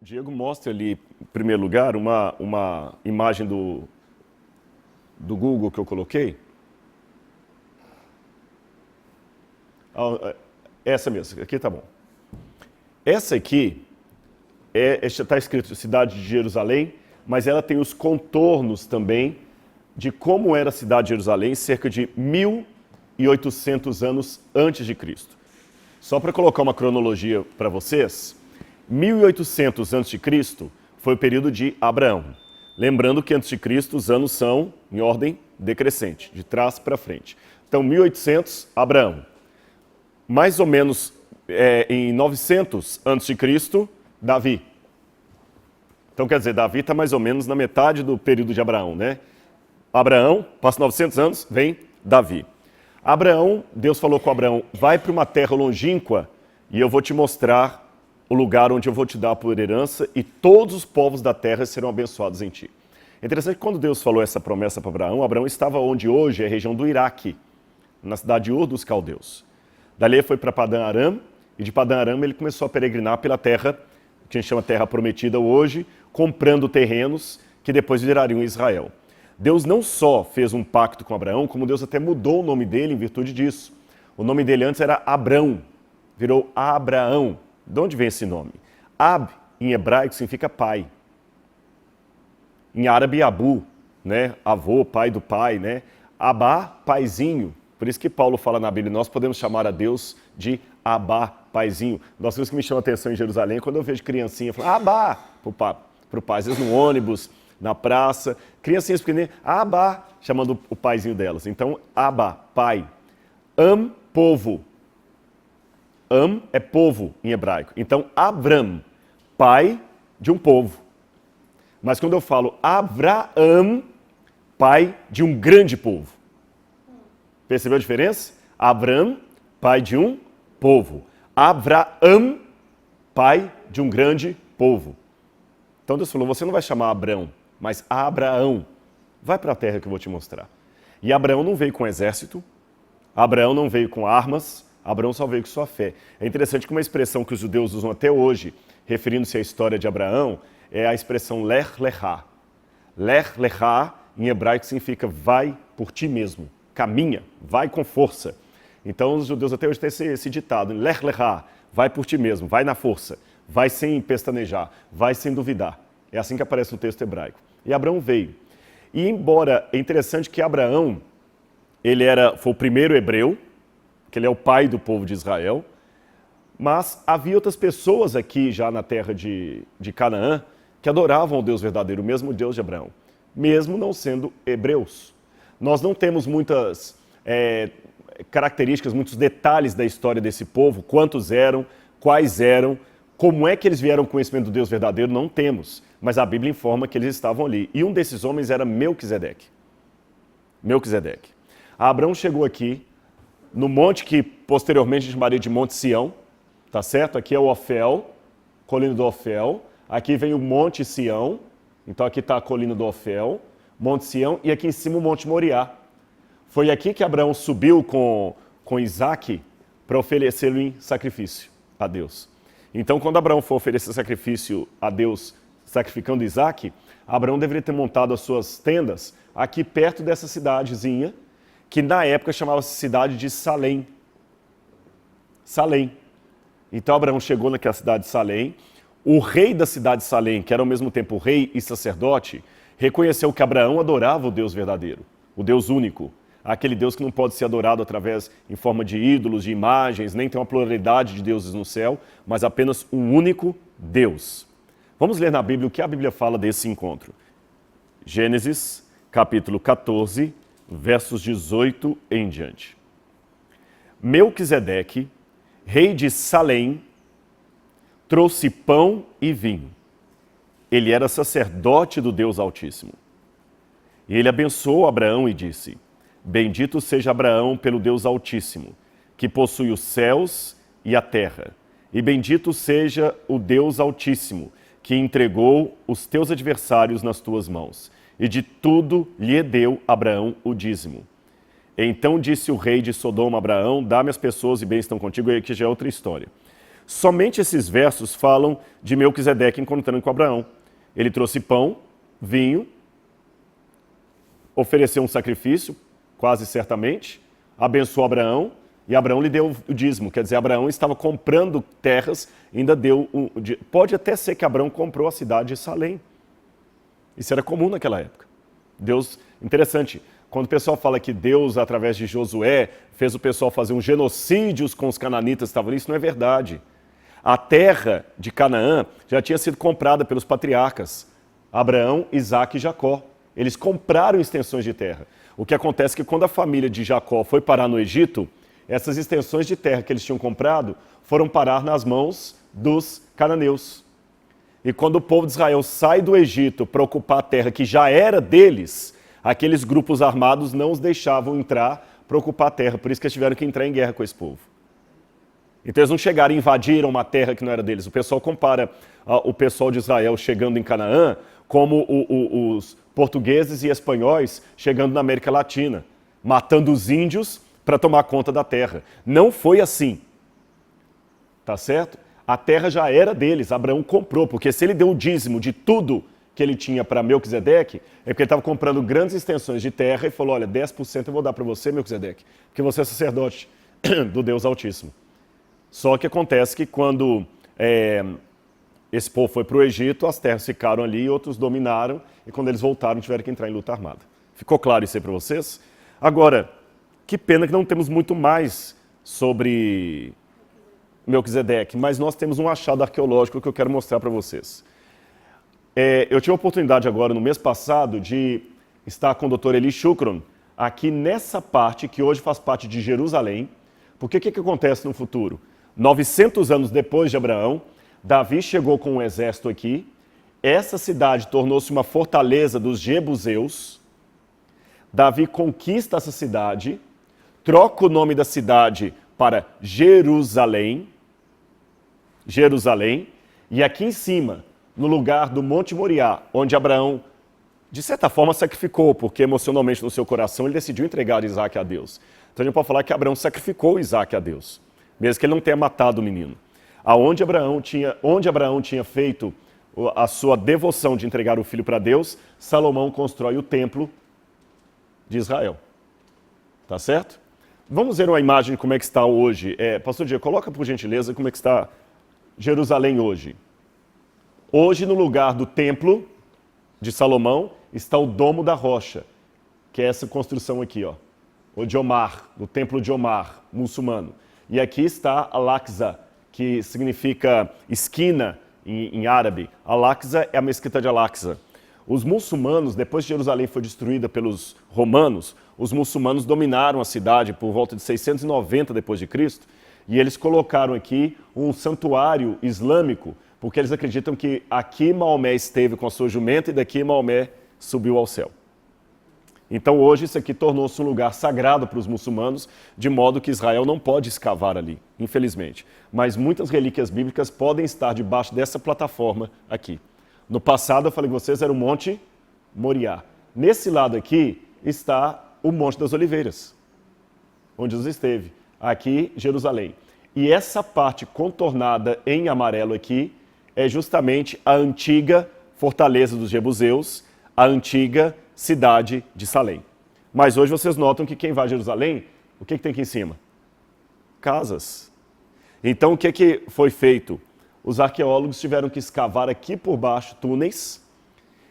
Diego, mostre ali, em primeiro lugar, uma imagem do Google que eu coloquei. Essa mesmo, aqui tá bom. Essa aqui está escrito Cidade de Jerusalém, mas ela tem os contornos também de como era a cidade de Jerusalém cerca de 1.800 anos antes de Cristo. Só para colocar uma cronologia para vocês, 1.800 antes de Cristo foi o período de Abraão. Lembrando que antes de Cristo os anos são em ordem decrescente, de trás para frente. Então 1.800, Abraão. Mais ou menos em 900 antes de Cristo, Davi. Então quer dizer, Davi está mais ou menos na metade do período de Abraão, né? Abraão, passa 900 anos, vem Davi. Abraão, Deus falou com Abraão, vai para uma terra longínqua e eu vou te mostrar o lugar onde eu vou te dar por herança e todos os povos da terra serão abençoados em ti. É interessante que quando Deus falou essa promessa para Abraão, Abraão estava onde hoje é a região do Iraque, na cidade de Ur dos Caldeus. Dali ele foi para Padã Aram e de Padã Aram ele começou a peregrinar pela terra, que a gente chama Terra Prometida hoje, comprando terrenos que depois virariam Israel. Deus não só fez um pacto com Abraão, como Deus até mudou o nome dele em virtude disso. O nome dele antes era Abrão, virou Abraão. De onde vem esse nome? Ab, em hebraico, significa pai. Em árabe, Abu, né? Avô, pai do pai, né? Abá, paizinho. Por isso que Paulo fala na Bíblia, nós podemos chamar a Deus de Abá, paizinho. Das coisas que me chamam a atenção em Jerusalém, quando eu vejo criancinha falando Abá, pro pai, às vezes no ônibus, na praça, criancinhas pequenininhas, Abá, chamando o paizinho delas. Então, Abá, pai. Povo. É povo em hebraico. Então, Abram, pai de um povo. Mas quando eu falo Abraão, pai de um grande povo. Percebeu a diferença? Abram, pai de um povo. Abraão, pai de um grande povo. Então Deus falou, você não vai chamar Abrão, mas Abraão. Vai para a terra que eu vou te mostrar. E Abraão não veio com exército, Abraão não veio com armas, Abraão só veio com sua fé. É interessante que uma expressão que os judeus usam até hoje, referindo-se à história de Abraão, é a expressão Lech Lechá. Lech Lechá, em hebraico, significa vai por ti mesmo, caminha, vai com força. Então os judeus até hoje têm esse ditado, Lech Lechá, vai por ti mesmo, vai na força, vai sem pestanejar, vai sem duvidar. É assim que aparece no texto hebraico. E Abraão veio. E embora é interessante que Abraão, foi o primeiro hebreu, que ele é o pai do povo de Israel, mas havia outras pessoas aqui já na terra de Canaã que adoravam o Deus verdadeiro, o mesmo Deus de Abraão, mesmo não sendo hebreus. Nós não temos muitas características, muitos detalhes da história desse povo, quantos eram, quais eram, como é que eles vieram com o conhecimento do Deus verdadeiro, não temos, mas a Bíblia informa que eles estavam ali. E um desses homens era Melquisedeque. Abraão chegou aqui, no monte que posteriormente a gente chamaria de Monte Sião, tá certo? Aqui é o Ofel, colina do Ofel. Aqui vem o Monte Sião, então aqui está a colina do Ofel, Monte Sião, e aqui em cima o Monte Moriá. Foi aqui que Abraão subiu com Isaac para oferecê-lo em sacrifício a Deus. Então, quando Abraão for oferecer sacrifício a Deus, sacrificando Isaac, Abraão deveria ter montado as suas tendas aqui perto dessa cidadezinha, que na época chamava-se cidade de Salém. Então Abraão chegou naquela cidade de Salém. O rei da cidade de Salém, que era ao mesmo tempo rei e sacerdote, reconheceu que Abraão adorava o Deus verdadeiro, o Deus único. Aquele Deus que não pode ser adorado em forma de ídolos, de imagens, nem tem uma pluralidade de deuses no céu, mas apenas um único Deus. Vamos ler na Bíblia o que a Bíblia fala desse encontro. Gênesis, capítulo 14, versos 18 em diante. Melquisedeque, rei de Salém, trouxe pão e vinho. Ele era sacerdote do Deus Altíssimo. E ele abençoou Abraão e disse: bendito seja Abraão pelo Deus Altíssimo, que possui os céus e a terra. E bendito seja o Deus Altíssimo, que entregou os teus adversários nas tuas mãos. E de tudo lhe deu Abraão o dízimo. Então disse o rei de Sodoma a Abraão: dá-me as pessoas e bens estão contigo. E aqui já é outra história. Somente esses versos falam de Melquisedeque encontrando com Abraão. Ele trouxe pão, vinho, ofereceu um sacrifício, quase certamente, abençoou Abraão, e Abraão lhe deu o dízimo. Quer dizer, Abraão estava comprando terras, ainda deu pode até ser que Abraão comprou a cidade de Salém. Isso era comum naquela época. Deus, interessante, quando o pessoal fala que Deus, através de Josué, fez o pessoal fazer um genocídio com os cananitas, isso não é verdade. A terra de Canaã já tinha sido comprada pelos patriarcas, Abraão, Isaque e Jacó. Eles compraram extensões de terra. O que acontece é que quando a família de Jacó foi parar no Egito, essas extensões de terra que eles tinham comprado foram parar nas mãos dos cananeus. E quando o povo de Israel sai do Egito para ocupar a terra que já era deles, aqueles grupos armados não os deixavam entrar para ocupar a terra. Por isso que eles tiveram que entrar em guerra com esse povo. Então eles não chegaram e invadiram uma terra que não era deles. O pessoal compara o pessoal de Israel chegando em Canaã como os portugueses e espanhóis chegando na América Latina, matando os índios para tomar conta da terra. Não foi assim. Tá certo? A terra já era deles, Abraão comprou, porque se ele deu o dízimo de tudo que ele tinha para Melquisedeque, é porque ele estava comprando grandes extensões de terra e falou, olha, 10% eu vou dar para você, Melquisedeque, porque você é sacerdote do Deus Altíssimo. Só que acontece que quando esse povo foi para o Egito, as terras ficaram ali, outros dominaram, e quando eles voltaram tiveram que entrar em luta armada. Ficou claro isso aí para vocês? Agora, que pena que não temos muito mais sobre Melquisedeque, mas nós temos um achado arqueológico que eu quero mostrar para vocês. Eu tive a oportunidade agora, no mês passado, de estar com o Dr. Eli Shukron, aqui nessa parte, que hoje faz parte de Jerusalém, porque o que acontece no futuro? 900 anos depois de Abraão, Davi chegou com um exército aqui, essa cidade tornou-se uma fortaleza dos jebuseus, Davi conquista essa cidade, troca o nome da cidade para Jerusalém, e aqui em cima, no lugar do Monte Moriá, onde Abraão, de certa forma, sacrificou, porque emocionalmente no seu coração ele decidiu entregar Isaac a Deus. Então a gente pode falar que Abraão sacrificou Isaac a Deus, mesmo que ele não tenha matado o menino. Onde Abraão tinha feito a sua devoção de entregar o filho para Deus, Salomão constrói o templo de Israel. Tá certo? Vamos ver uma imagem de como é que está hoje. Pastor Diego, coloca por gentileza como é que está Jerusalém hoje. Hoje, no lugar do templo de Salomão, está o Domo da Rocha, que é essa construção aqui, ó, o de Omar, o templo de Omar, muçulmano. E aqui está Al-Aqsa, que significa esquina em árabe. Al-Aqsa é a mesquita de Al-Aqsa. Os muçulmanos, depois que Jerusalém foi destruída pelos romanos, os muçulmanos dominaram a cidade por volta de 690 depois de Cristo, e eles colocaram aqui um santuário islâmico, porque eles acreditam que aqui Maomé esteve com a sua jumenta e daqui Maomé subiu ao céu. Então hoje isso aqui tornou-se um lugar sagrado para os muçulmanos, de modo que Israel não pode escavar ali, infelizmente. Mas muitas relíquias bíblicas podem estar debaixo dessa plataforma aqui. No passado, eu falei com vocês, era o Monte Moriá. Nesse lado aqui está o Monte das Oliveiras, onde Jesus esteve. Aqui, Jerusalém. E essa parte contornada em amarelo aqui é justamente a antiga fortaleza dos jebuseus, a antiga cidade de Salém. Mas hoje vocês notam que quem vai a Jerusalém, o que tem aqui em cima? Casas. Então o que foi feito? Os arqueólogos tiveram que escavar aqui por baixo túneis,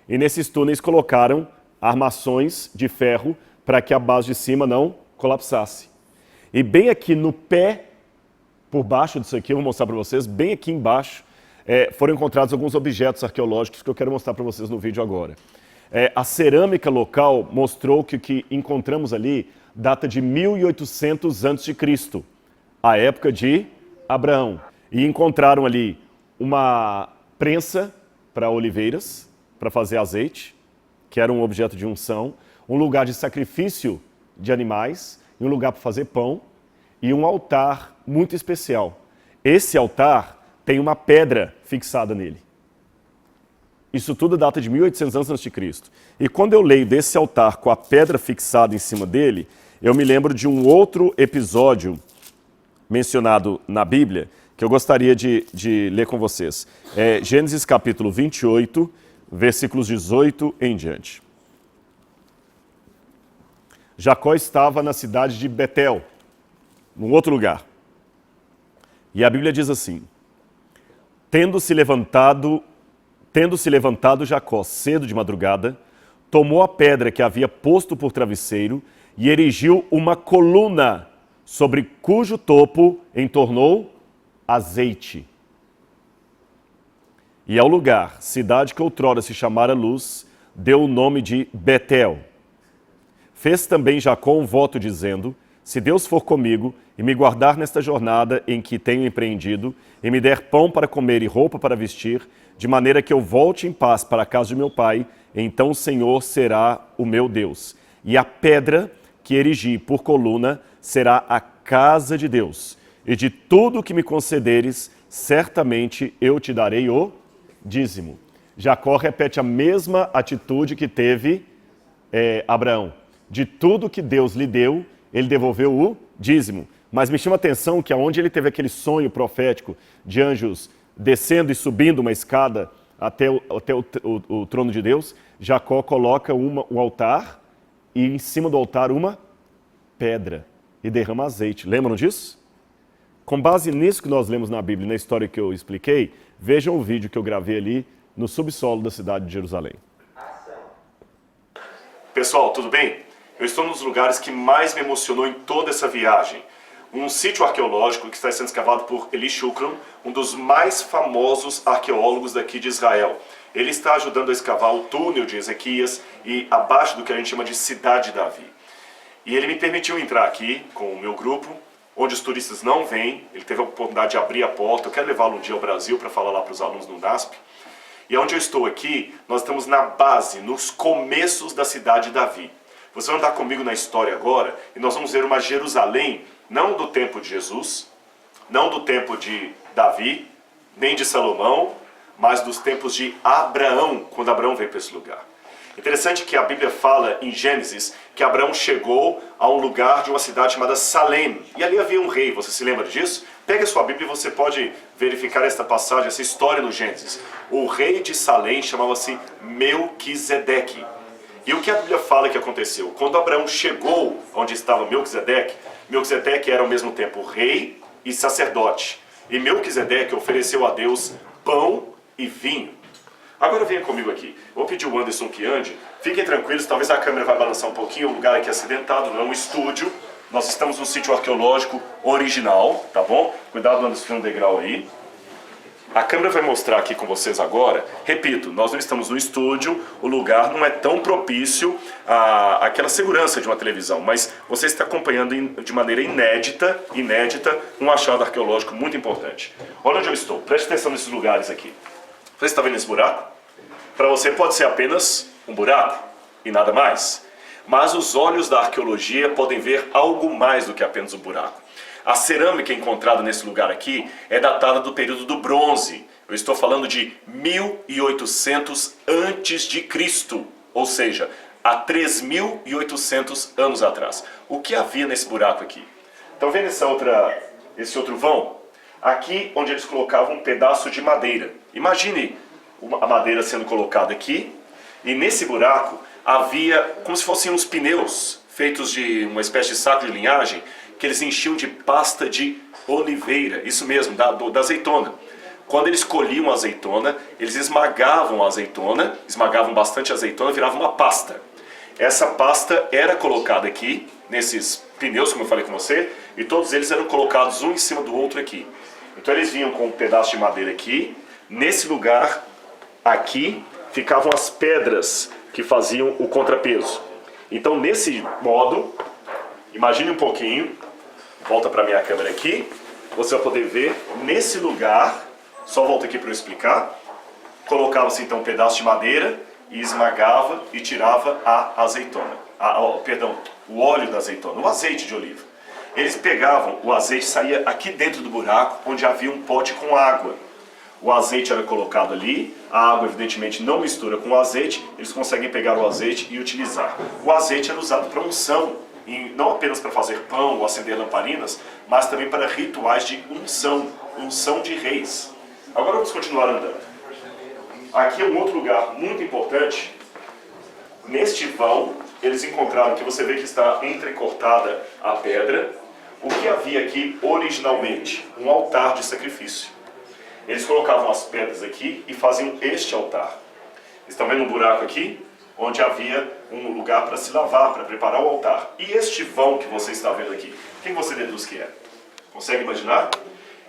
e nesses túneis colocaram armações de ferro para que a base de cima não colapsasse. E bem aqui no pé, por baixo disso aqui, eu vou mostrar para vocês, bem aqui embaixo, foram encontrados alguns objetos arqueológicos que eu quero mostrar para vocês no vídeo agora. A cerâmica local mostrou que o que encontramos ali data de 1800 a.C., a época de Abraão. E encontraram ali uma prensa para oliveiras, para fazer azeite, que era um objeto de unção, um lugar de sacrifício de animais, um lugar para fazer pão e um altar muito especial. Esse altar tem uma pedra fixada nele. Isso tudo data de 1800 anos a.C. E quando eu leio desse altar com a pedra fixada em cima dele, eu me lembro de um outro episódio mencionado na Bíblia, que eu gostaria de ler com vocês. É Gênesis capítulo 28, versículos 18 em diante. Jacó estava na cidade de Betel, num outro lugar. E a Bíblia diz assim: Tendo-se levantado Jacó cedo de madrugada, tomou a pedra que havia posto por travesseiro e erigiu uma coluna, sobre cujo topo entornou azeite. E ao lugar, cidade que outrora se chamara Luz, deu o nome de Betel. Fez também Jacó um voto dizendo: se Deus for comigo e me guardar nesta jornada em que tenho empreendido, e me der pão para comer e roupa para vestir, de maneira que eu volte em paz para a casa de meu pai, então o Senhor será o meu Deus. E a pedra que erigi por coluna será a casa de Deus. E de tudo que me concederes, certamente eu te darei o dízimo. Jacó repete a mesma atitude que teve Abraão. De tudo que Deus lhe deu, ele devolveu o dízimo. Mas me chama a atenção que aonde ele teve aquele sonho profético de anjos descendo e subindo uma escada até o trono de Deus, Jacó coloca um altar e em cima do altar uma pedra e derrama azeite. Lembram disso? Com base nisso que nós lemos na Bíblia, na história que eu expliquei, vejam o vídeo que eu gravei ali no subsolo da cidade de Jerusalém. Pessoal, tudo bem? Eu estou nos lugares que mais me emocionou em toda essa viagem. Um sítio arqueológico que está sendo escavado por Eli Shukron, um dos mais famosos arqueólogos daqui de Israel. Ele está ajudando a escavar o túnel de Ezequias e abaixo do que a gente chama de Cidade de Davi. E ele me permitiu entrar aqui com o meu grupo, onde os turistas não vêm. Ele teve a oportunidade de abrir a porta. Eu quero levá-lo um dia ao Brasil para falar lá para os alunos do NASP. E onde eu estou aqui, nós estamos na base, nos começos da Cidade de Davi. Você vai andar comigo na história agora e nós vamos ver uma Jerusalém, não do tempo de Jesus, não do tempo de Davi, nem de Salomão, mas dos tempos de Abraão, quando Abraão veio para esse lugar. Interessante que a Bíblia fala em Gênesis que Abraão chegou a um lugar de uma cidade chamada Salém. E ali havia um rei, você se lembra disso? Pega a sua Bíblia e você pode verificar esta passagem, essa história no Gênesis. O rei de Salém chamava-se Melquisedeque. E o que a Bíblia fala que aconteceu? Quando Abraão chegou onde estava Melquisedeque, Melquisedeque era ao mesmo tempo rei e sacerdote. E Melquisedeque ofereceu a Deus pão e vinho. Agora venha comigo aqui. Vou pedir o Anderson que ande. Fiquem tranquilos, talvez a câmera vai balançar um pouquinho. O lugar aqui é acidentado, não é um estúdio. Nós estamos no sítio arqueológico original, tá bom? Cuidado, Anderson, no degrau aí. A câmera vai mostrar aqui com vocês agora. Repito, nós não estamos no estúdio, o lugar não é tão propício àquela segurança de uma televisão, mas você está acompanhando de maneira inédita um achado arqueológico muito importante. Olha onde eu estou, preste atenção nesses lugares aqui. Você está vendo esse buraco? Para você pode ser apenas um buraco e nada mais. Mas os olhos da arqueologia podem ver algo mais do que apenas um buraco. A cerâmica encontrada nesse lugar aqui é datada do período do bronze. Eu estou falando de 1800 antes de Cristo, ou seja, há 3.800 anos atrás. O que havia nesse buraco aqui? Estão vendo esse outro vão? Aqui onde eles colocavam um pedaço de madeira. Imagine a madeira sendo colocada aqui, e nesse buraco havia como se fossem uns pneus feitos de uma espécie de saco de linhagem, que eles enchiam de pasta de oliveira, isso mesmo, da azeitona. Quando eles colhiam a azeitona, eles esmagavam a azeitona, esmagavam bastante a azeitona, virava uma pasta. Essa pasta era colocada aqui, nesses pneus, como eu falei com você, e todos eles eram colocados um em cima do outro aqui. Então eles vinham com um pedaço de madeira aqui, nesse lugar, aqui, ficavam as pedras que faziam o contrapeso. Então nesse modo, imagine um pouquinho, volta para a minha câmera aqui, você vai poder ver nesse lugar, só volta aqui para eu explicar, colocava-se então um pedaço de madeira e esmagava e tirava a azeitona, o óleo da azeitona, o azeite de oliva. Eles pegavam, o azeite saía aqui dentro do buraco, onde havia um pote com água. O azeite era colocado ali, a água evidentemente não mistura com o azeite, eles conseguem pegar o azeite e utilizar. O azeite era usado para unção. não apenas para fazer pão ou acender lamparinas, mas também para rituais de unção de reis. Agora vamos continuar andando. Aqui é um outro lugar muito importante. Neste vão, eles encontraram, que você vê que está entrecortada a pedra, o que havia aqui originalmente? Um altar de sacrifício. Eles colocavam as pedras aqui e faziam este altar. Estão vendo um buraco aqui? Onde havia um lugar para se lavar, para preparar o altar. E este vão que você está vendo aqui, quem você deduz que é? Consegue imaginar?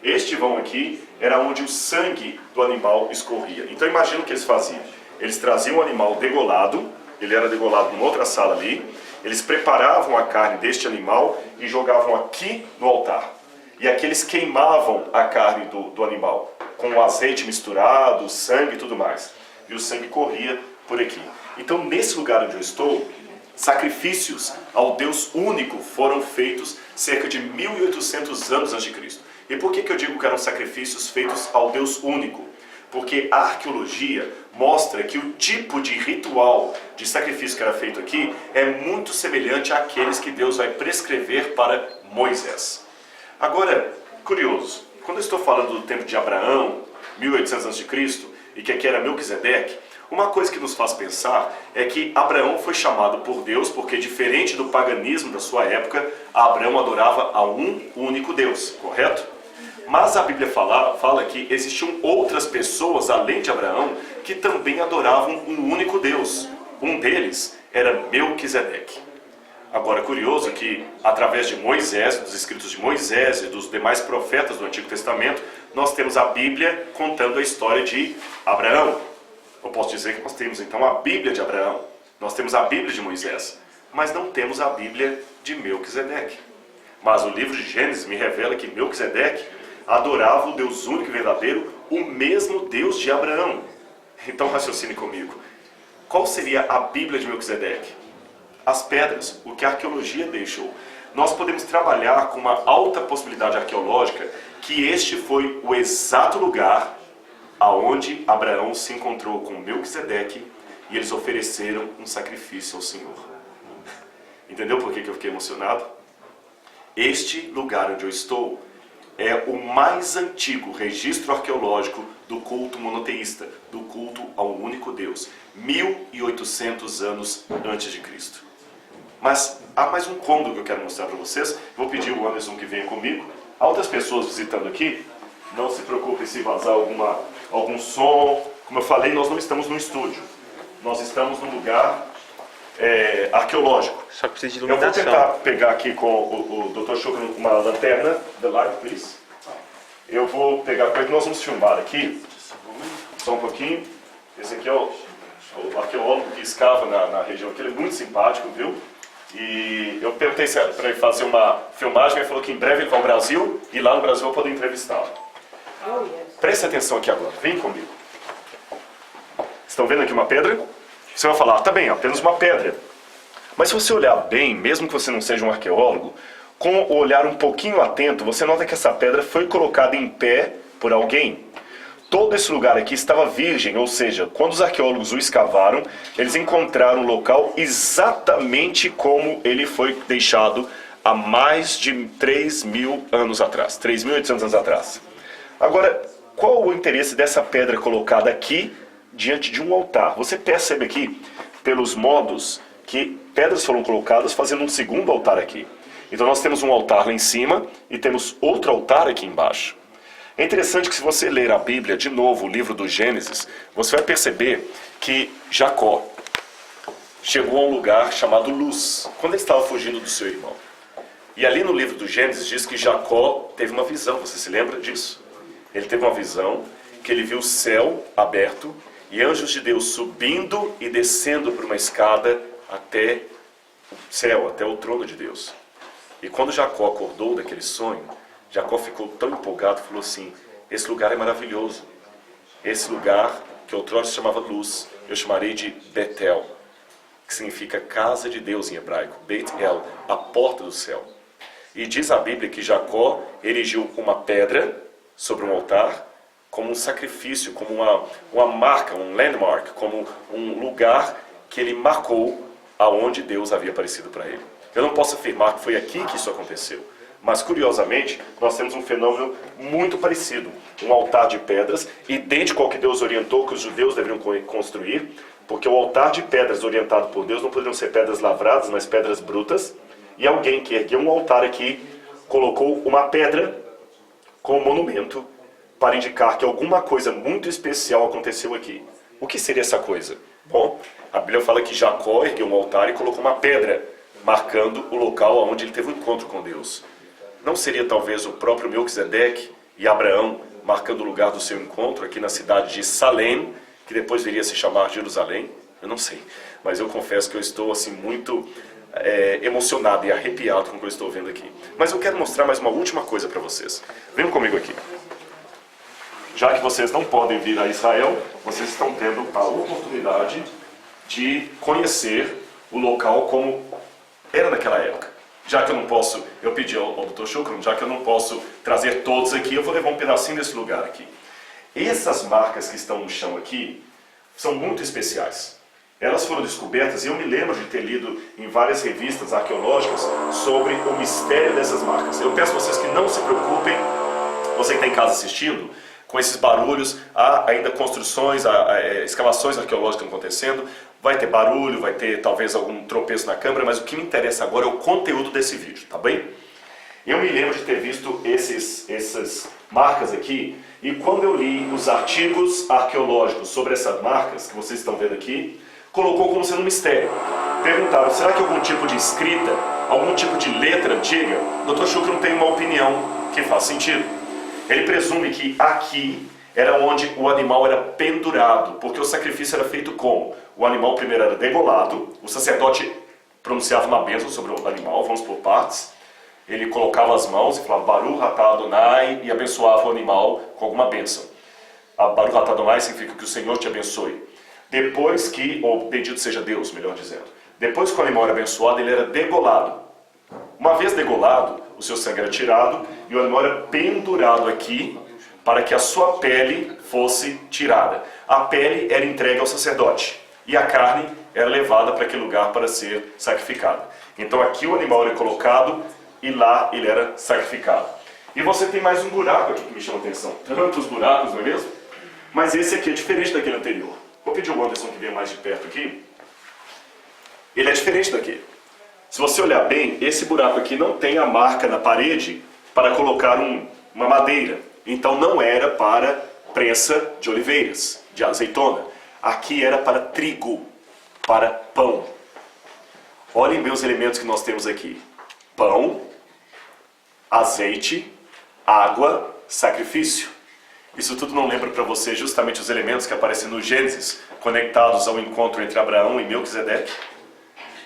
Este vão aqui era onde o sangue do animal escorria. Então imagina o que eles faziam. Eles traziam o animal degolado, ele era degolado numa outra sala ali, eles preparavam a carne deste animal e jogavam aqui no altar. E aqui eles queimavam a carne do animal, com o azeite misturado, sangue e tudo mais. E o sangue corria por aqui. Então, nesse lugar onde eu estou, sacrifícios ao Deus único foram feitos cerca de 1800 anos antes de Cristo. E por que eu digo que eram sacrifícios feitos ao Deus único? Porque a arqueologia mostra que o tipo de ritual de sacrifício que era feito aqui é muito semelhante àqueles que Deus vai prescrever para Moisés. Agora, curioso, quando eu estou falando do tempo de Abraão, 1800 a.C., e que aqui era Melquisedeque, uma coisa que nos faz pensar é que Abraão foi chamado por Deus porque, diferente do paganismo da sua época, Abraão adorava a um único Deus, correto? Mas a Bíblia fala que existiam outras pessoas, além de Abraão, que também adoravam um único Deus. Um deles era Melquisedeque. Agora, curioso que, através de Moisés, dos escritos de Moisés e dos demais profetas do Antigo Testamento, nós temos a Bíblia contando a história de Abraão. Eu posso dizer que nós temos, então, a Bíblia de Abraão. Nós temos a Bíblia de Moisés. Mas não temos a Bíblia de Melquisedeque. Mas o livro de Gênesis me revela que Melquisedeque adorava o Deus único e verdadeiro, o mesmo Deus de Abraão. Então, raciocine comigo. Qual seria a Bíblia de Melquisedeque? As pedras, o que a arqueologia deixou. Nós podemos trabalhar com uma alta possibilidade arqueológica que este foi o exato lugar aonde Abraão se encontrou com Melquisedeque e eles ofereceram um sacrifício ao Senhor. Entendeu por que eu fiquei emocionado? Este lugar onde eu estou é o mais antigo registro arqueológico do culto monoteísta, do culto ao único Deus, 1800 anos antes de Cristo. Mas há mais um cômodo que eu quero mostrar para vocês. Vou pedir o Anderson que venha comigo. Há outras pessoas visitando aqui. Não se preocupe se vazar algum som. Como eu falei, nós não estamos no estúdio. Nós estamos num lugar arqueológico. Só que precisa de Eu vou iluminação. tentar pegar aqui com o Dr. Chuca uma lanterna. The light, please. Eu vou pegar com ele. Nós vamos filmar aqui. Só um pouquinho. Esse aqui é o arqueólogo que escava na região aqui. Ele é muito simpático, viu? E eu perguntei para ele fazer uma filmagem. Ele falou que em breve ele vai ao Brasil. E lá no Brasil eu vou poder entrevistá-lo. Preste atenção aqui agora. Vem comigo. Estão vendo aqui uma pedra? Você vai falar, tá bem, apenas uma pedra. Mas se você olhar bem, mesmo que você não seja um arqueólogo, com o olhar um pouquinho atento, você nota que essa pedra foi colocada em pé por alguém. Todo esse lugar aqui estava virgem, ou seja, quando os arqueólogos o escavaram, eles encontraram o local exatamente como ele foi deixado há mais de 3.000 anos atrás, 3.800 anos atrás. Agora, qual o interesse dessa pedra colocada aqui diante de um altar? Você percebe aqui, pelos modos, que pedras foram colocadas fazendo um segundo altar aqui. Então nós temos um altar lá em cima e temos outro altar aqui embaixo. É interessante que se você ler a Bíblia, de novo, o livro do Gênesis, você vai perceber que Jacó chegou a um lugar chamado Luz, quando ele estava fugindo do seu irmão. E ali no livro do Gênesis diz que Jacó teve uma visão, você se lembra disso? Ele teve uma visão que ele viu o céu aberto e anjos de Deus subindo e descendo por uma escada até o céu, até o trono de Deus. E quando Jacó acordou daquele sonho, Jacó ficou tão empolgado e falou assim, esse lugar é maravilhoso. Esse lugar, que outrora se chamava Luz, eu chamarei de Betel, que significa casa de Deus em hebraico. Beit El, a porta do céu. E diz a Bíblia que Jacó erigiu uma pedra sobre um altar, como um sacrifício, como uma marca, um landmark, como um lugar que ele marcou aonde Deus havia aparecido para ele. Eu não posso afirmar que foi aqui que isso aconteceu. Mas, curiosamente, nós temos um fenômeno muito parecido. Um altar de pedras, idêntico ao que Deus orientou que os judeus deveriam construir, porque o altar de pedras orientado por Deus não poderiam ser pedras lavradas, mas pedras brutas. E alguém que ergueu um altar aqui, colocou uma pedra como monumento para indicar que alguma coisa muito especial aconteceu aqui. O que seria essa coisa? Bom, a Bíblia fala que Jacó ergueu um altar e colocou uma pedra, marcando o local onde ele teve um encontro com Deus. Não seria talvez o próprio Melquisedeque e Abraão marcando o lugar do seu encontro aqui na cidade de Salém, que depois viria a se chamar Jerusalém? Eu não sei, mas eu confesso que eu estou assim muito emocionado e arrepiado com o que eu estou vendo aqui. Mas eu quero mostrar mais uma última coisa para vocês. Venham comigo aqui. Já que vocês não podem vir a Israel, vocês estão tendo a oportunidade de conhecer o local como era naquela época. Já que eu não posso, eu pedi ao Dr. Shukran, já que eu não posso trazer todos aqui, eu vou levar um pedacinho desse lugar aqui. Essas marcas que estão no chão aqui são muito especiais. Elas foram descobertas e eu me lembro de ter lido em várias revistas arqueológicas sobre o mistério dessas marcas. Eu peço a vocês que não se preocupem, você que está em casa assistindo, com esses barulhos, há ainda construções, escavações arqueológicas acontecendo, vai ter barulho, vai ter talvez algum tropeço na câmera, mas o que me interessa agora é o conteúdo desse vídeo, tá bem? Eu me lembro de ter visto essas marcas aqui, e quando eu li os artigos arqueológicos sobre essas marcas, que vocês estão vendo aqui, colocou como sendo um mistério. Perguntaram, será que algum tipo de escrita, algum tipo de letra antiga? O Dr. Shukran tem uma opinião que faz sentido. Ele presume que aqui era onde o animal era pendurado, porque o sacrifício era feito como? O animal primeiro era degolado, o sacerdote pronunciava uma bênção sobre o animal, vamos por partes, ele colocava as mãos e falava Baruch atah Adonai e abençoava o animal com alguma bênção. Baruch atah Adonai significa que o Senhor te abençoe. Depois que, ou bendito seja Deus, melhor dizendo, depois que o animal era abençoado, ele era degolado. Uma vez degolado, o seu sangue era tirado e o animal era pendurado aqui para que a sua pele fosse tirada. A pele era entregue ao sacerdote e a carne era levada para aquele lugar para ser sacrificada. Então aqui o animal era colocado e lá ele era sacrificado. E você tem mais um buraco aqui que me chama a atenção. Tantos buracos, não é mesmo? Mas esse aqui é diferente daquele anterior. Vou pedir ao Anderson que venha mais de perto aqui. Ele é diferente daqui. Se você olhar bem, esse buraco aqui não tem a marca na parede para colocar uma madeira. Então não era para prensa de oliveiras, de azeitona. Aqui era para trigo, para pão. Olhem bem os elementos que nós temos aqui. Pão, azeite, água, sacrifício. Isso tudo não lembra para você justamente os elementos que aparecem no Gênesis, conectados ao encontro entre Abraão e Melquisedeque?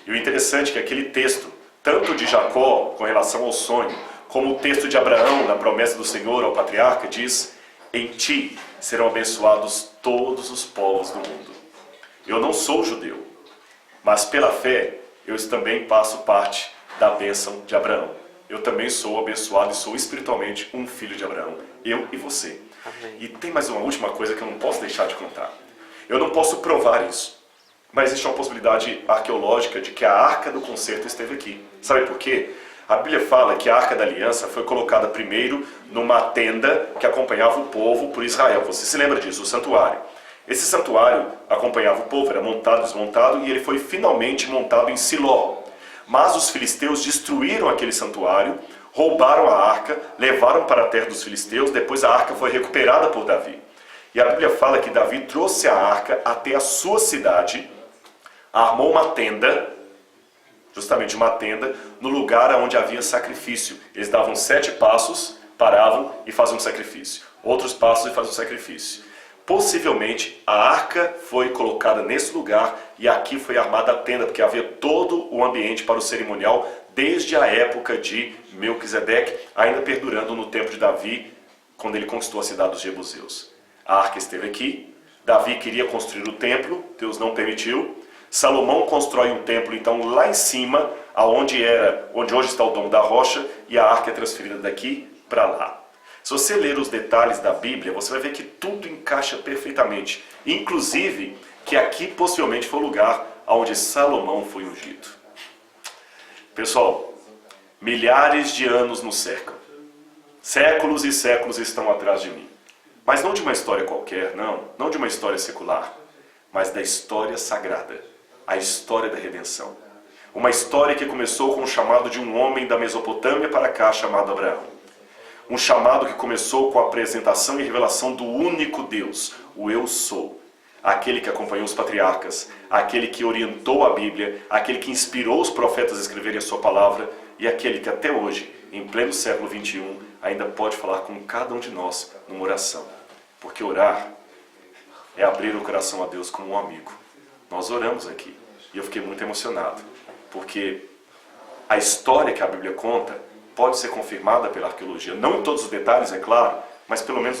E o interessante é que aquele texto, tanto de Jacó com relação ao sonho, como o texto de Abraão na promessa do Senhor ao patriarca, diz: em ti serão abençoados todos os povos do mundo. Eu não sou judeu, mas pela fé eu também faço parte da bênção de Abraão. Eu também sou abençoado e sou espiritualmente um filho de Abraão. Eu e você. Amém. E tem mais uma última coisa que eu não posso deixar de contar. Eu não posso provar isso. Mas existe uma possibilidade arqueológica de que a Arca do Concerto esteve aqui. Sabe por quê? A Bíblia fala que a Arca da Aliança foi colocada primeiro numa tenda que acompanhava o povo por Israel. Você se lembra disso, o santuário. Esse santuário acompanhava o povo, era montado, desmontado, e ele foi finalmente montado em Siló. Mas os filisteus destruíram aquele santuário, roubaram a arca, levaram para a terra dos filisteus, depois a arca foi recuperada por Davi. E a Bíblia fala que Davi trouxe a arca até a sua cidade, armou uma tenda, justamente uma tenda, no lugar onde havia sacrifício. Eles davam 7 passos, paravam e faziam um sacrifício. Outros passos e faziam um sacrifício. Possivelmente a arca foi colocada nesse lugar e aqui foi armada a tenda, porque havia todo o ambiente para o cerimonial desde a época de Melquisedeque, ainda perdurando no tempo de Davi, quando ele conquistou a cidade dos Jebuseus. A arca esteve aqui, Davi queria construir o templo, Deus não permitiu. Salomão constrói um templo, então, lá em cima, onde hoje está o Domo da Rocha, e a arca é transferida daqui para lá. Se você ler os detalhes da Bíblia, você vai ver que tudo encaixa perfeitamente. Inclusive, que aqui possivelmente foi o lugar onde Salomão foi ungido. Pessoal, milhares de anos nos cercam. Séculos e séculos estão atrás de mim. Mas não de uma história qualquer, não de uma história secular, mas da história sagrada, a história da redenção. Uma história que começou com o chamado de um homem da Mesopotâmia para cá, chamado Abraão. Um chamado que começou com a apresentação e revelação do único Deus, o Eu Sou. Aquele que acompanhou os patriarcas, aquele que orientou a Bíblia, aquele que inspirou os profetas a escreverem a sua palavra e aquele que até hoje, em pleno século XXI, ainda pode falar com cada um de nós numa oração. Porque orar é abrir o coração a Deus como um amigo. Nós oramos aqui e eu fiquei muito emocionado, porque a história que a Bíblia conta pode ser confirmada pela arqueologia. Não em todos os detalhes, é claro, mas pelo menos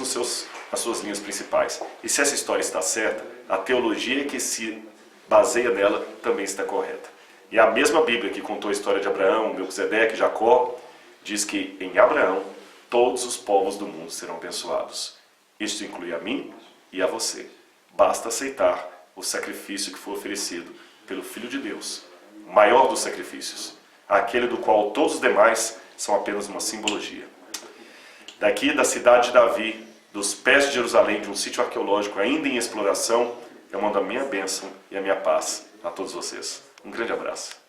nas suas linhas principais. E se essa história está certa, a teologia que se baseia nela também está correta. E a mesma Bíblia que contou a história de Abraão, Melquisedeque e Jacó, diz que em Abraão todos os povos do mundo serão abençoados. Isso inclui a mim e a você. Basta aceitar o sacrifício que foi oferecido pelo Filho de Deus, o maior dos sacrifícios, aquele do qual todos os demais são apenas uma simbologia. Daqui da cidade de Davi, dos pés de Jerusalém, de um sítio arqueológico ainda em exploração, eu mando a minha bênção e a minha paz a todos vocês. Um grande abraço.